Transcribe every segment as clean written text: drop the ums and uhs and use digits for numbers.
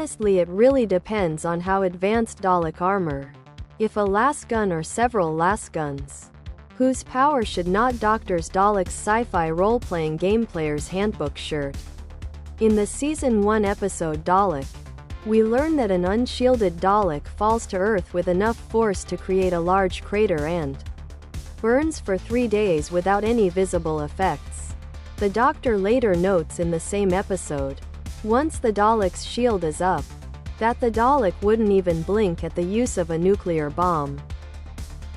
honestly it really depends on how advanced Dalek armor. If a lasgun or several lasguns. Whose power should not Doctor's Daleks Sci-fi role-playing game player's handbook shirt. In the Season 1 episode Dalek, we learn that an unshielded Dalek falls to Earth with enough force to create a large crater and burns for 3 days without any visible effects. The Doctor later notes in the same episode, once the Dalek's shield is up, that the Dalek wouldn't even blink at the use of a nuclear bomb.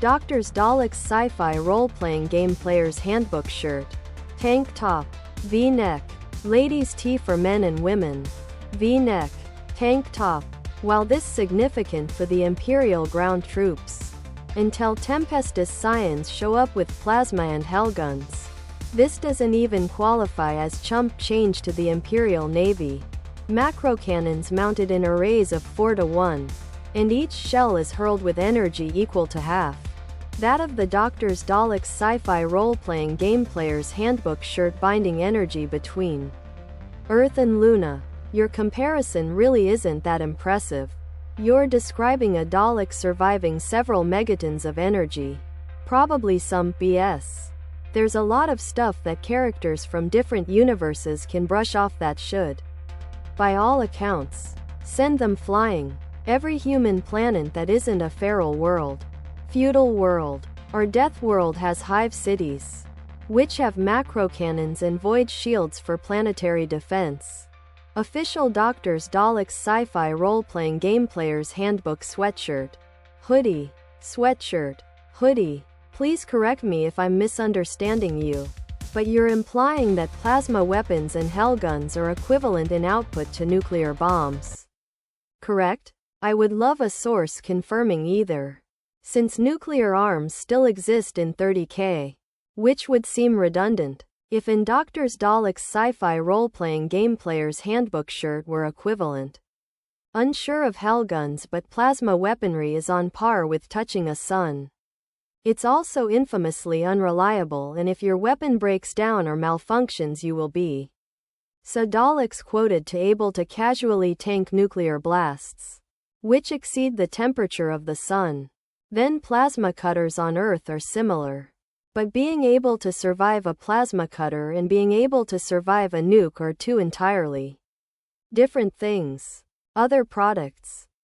Doctor's Daleks Sci-fi role-playing game player's handbook shirt. Tank top. V-neck. Ladies' tee for men and women. V-neck. Tank top. While this significant for the Imperial ground troops, until Tempestus Scions show up with plasma and hellguns, this doesn't even qualify as chump change to the Imperial Navy. Macro cannons mounted in arrays of 4 to 1, and each shell is hurled with energy equal to half that of the Doctor's Daleks Sci-fi role-playing game player's handbook shirt, binding energy between Earth and Luna. Your comparison really isn't that impressive. You're describing a Dalek surviving several megatons of energy. Probably some BS. There's a lot of stuff that characters from different universes can brush off that should, by all accounts, send them flying. Every human planet that isn't a feral world, feudal world, or death world has hive cities, which have macro cannons and void shields for planetary defense. Official Doctor's Daleks Sci-fi role-playing game player's handbook sweatshirt. Hoodie. Sweatshirt. Hoodie. Please correct me if I'm misunderstanding you, but you're implying that plasma weapons and hellguns are equivalent in output to nuclear bombs. Correct? I would love a source confirming either, since nuclear arms still exist in 30K, which would seem redundant if in Doctor's Daleks Sci-fi role-playing game player's handbook shirt were equivalent. Unsure of hellguns, but plasma weaponry is on par with touching a sun. It's also infamously unreliable, and if your weapon breaks down or malfunctions you will be so Daleks quoted to able to casually tank nuclear blasts, which exceed the temperature of the sun. Then plasma cutters on Earth are similar. But being able to survive a plasma cutter and being able to survive a nuke are two entirely different things. Other products.